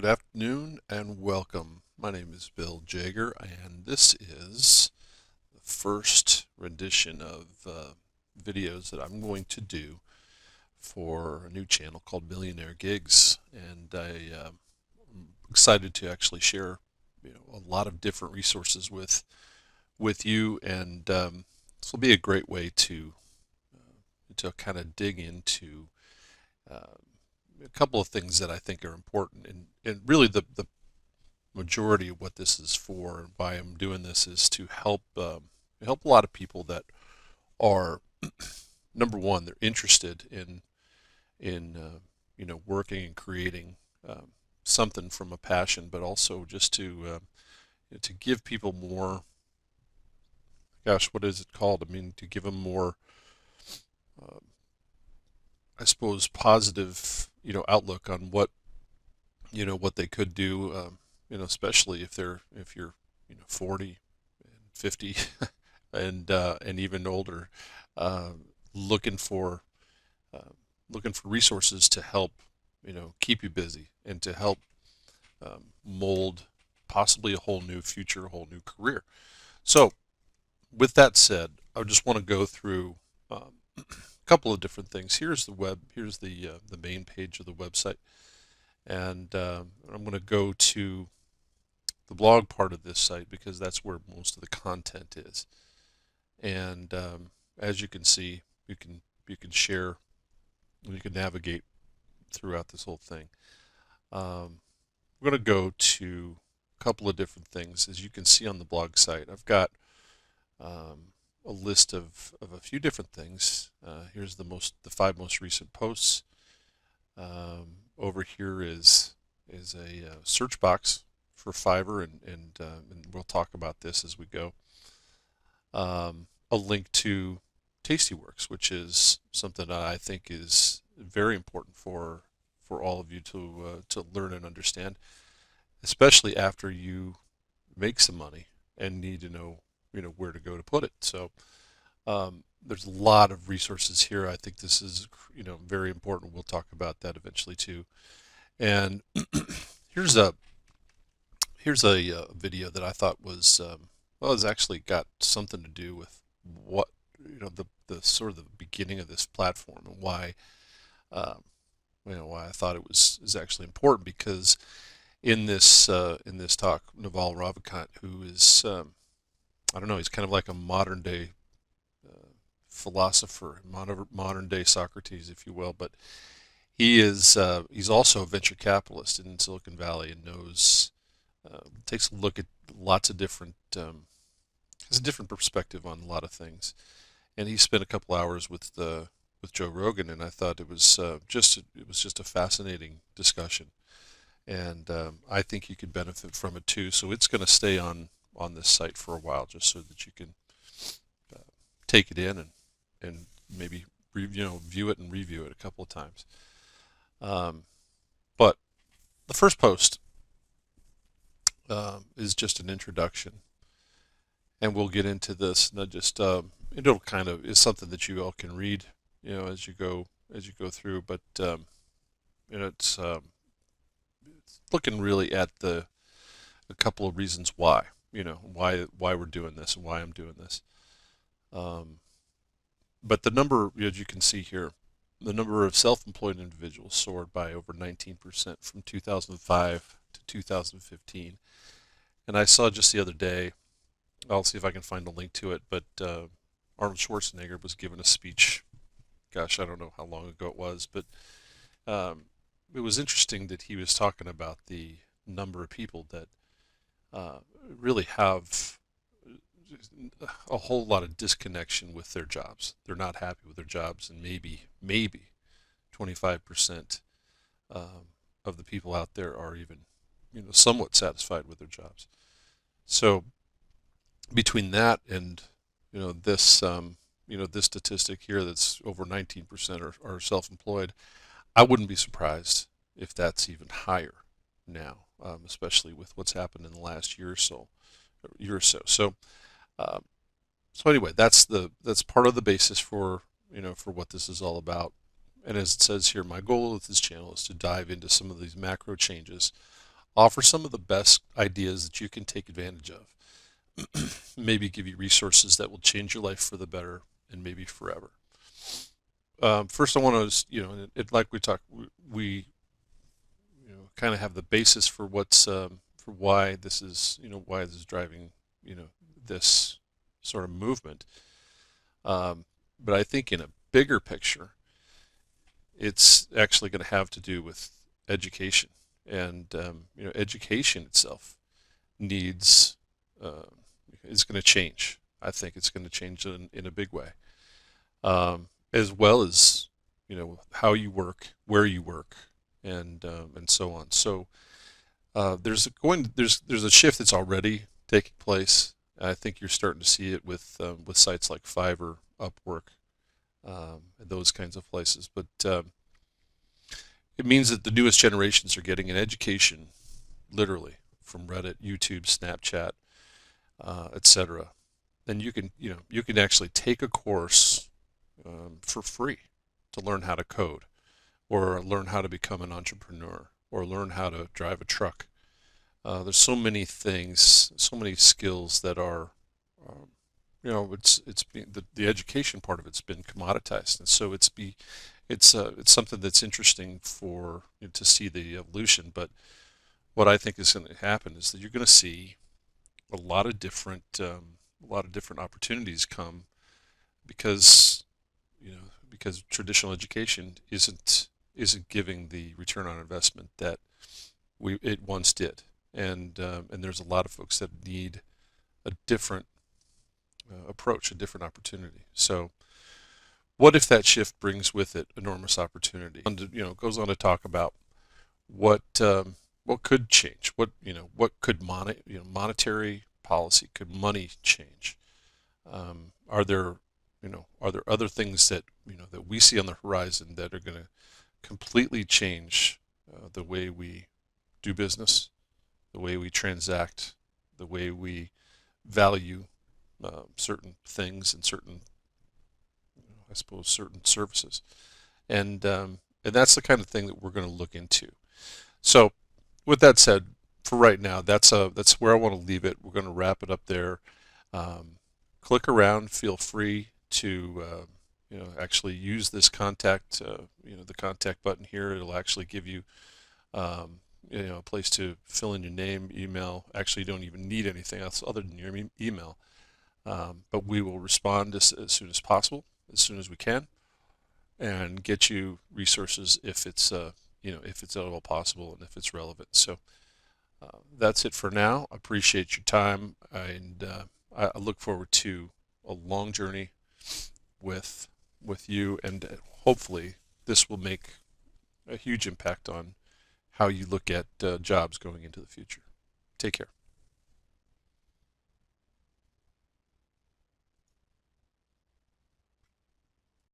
Good afternoon and welcome. My name is Bill Jager, and this is the first rendition of videos that I'm going to do for a new channel called Millionaire Gigs. And I'm excited to actually share, a lot of different resources with you, and this will be a great way to kind of dig into uh, a couple of things that I think are important, and really the majority of what this is for and why I'm doing this is to help a lot of people that are number one, they're interested in working and creating something from a passion, but also just to give people more. Gosh, what is it called? I mean, to give them more, uh, I suppose, positive outlook on what they could do. Especially if you're 40 and 50 and even older, uh, looking for uh, looking for resources to help keep you busy and to help mold possibly a whole new future, a whole new career. So, with that said, I just want to go through a couple of different things. Here's the web. Here's the main page of the website, and I'm going to go to the blog part of this site because that's where most of the content is. And as you can see, you can share, you can navigate throughout this whole thing. We're going to go to a couple of different things. As you can see on the blog site, I've got a list of a few different things. Here's the five most recent posts. Over here is a search box for Fiverr, and we'll talk about this as we go. A link to Tastyworks, which is something that I think is very important for all of you to learn and understand, especially after you make some money and need to know where to go to put it. So there's a lot of resources here. I think this is very important. We'll talk about that eventually too. And here's a video that I thought was well, it's actually got something to do with what the sort of the beginning of this platform and why why I thought it was is actually important, because in this talk, Naval Ravikant, who is I don't know, he's kind of like a modern day philosopher, modern day Socrates, if you will, but he's also a venture capitalist in Silicon Valley and knows takes a look at lots of different has a different perspective on a lot of things. And he spent a couple hours with Joe Rogan, and I thought it was just a fascinating discussion, and I think you could benefit from it too. So it's going to stay on this site for a while, just so that you can uh, take it in and maybe view it and review it a couple of times. Um, but the first post is just an introduction, and we'll get into this. And just it'll kind of is something that you all can read, as you go through. But it's looking really at the a couple of reasons why why we're doing this and why I'm doing this. Um, but the number, as you can see here, the number of self-employed individuals soared by over 19% from 2005 to 2015. And I saw just the other day, I'll see if I can find a link to it, but Arnold Schwarzenegger was given a speech. Gosh, I don't know how long ago it was, but um, it was interesting that he was talking about the number of people that uh, really have a whole lot of disconnection with their jobs. They're not happy with their jobs, and maybe 25% of the people out there are even somewhat satisfied with their jobs. So between that and this statistic here, that's over 19% are self-employed, I wouldn't be surprised if that's even higher now, especially with what's happened in the last year or so. Um, so anyway, that's part of the basis for for what this is all about. And as it says here, my goal with this channel is to dive into some of these macro changes offer some of the best ideas that you can take advantage of. Maybe give you resources that will change your life for the better and maybe forever. First, I want to, like we talked, we kind of have the basis for what's for why this is, why this is driving, this sort of movement. But I think in a bigger picture, it's actually going to have to do with education, and education itself needs is going to change. I think it's going to change in a big way, as well as how you work, where you work, and so on. So there's a shift that's already taking place. I think you're starting to see it with sites like Fiverr, Upwork, those kinds of places. But it means that the newest generations are getting an education, literally, from Reddit, YouTube, Snapchat, etc. Then you can actually take a course for free to learn how to code, or learn how to become an entrepreneur, or learn how to drive a truck. There's so many things, so many skills that are, it's been, the education part of it's been commoditized, and so it's something that's interesting for to see the evolution. But what I think is going to happen is that you're going to see a lot of different opportunities come because because traditional education isn't giving the return on investment that it once did, and there's a lot of folks that need a different approach, a different opportunity. So what if that shift brings with it enormous opportunity? And goes on to talk about what could change, what could monetary policy, could money change? Are there other things that that we see on the horizon that are going to completely change the way we do business, the way we transact, the way we value certain things and certain, I suppose, certain services, and that's the kind of thing that we're going to look into. So, with that said, for right now, that's where I want to leave it. We're going to wrap it up there. Click around. Feel free to actually use this contact, the contact button here. It'll actually give you a place to fill in your name, email. Actually, you don't even need anything else other than your email. But we will respond as soon as possible, as soon as we can, and get you resources if it's if it's at all possible and if it's relevant. So that's it for now. I appreciate your time, and I look forward to a long journey with you, and hopefully this will make a huge impact on how you look at jobs going into the future. Take care.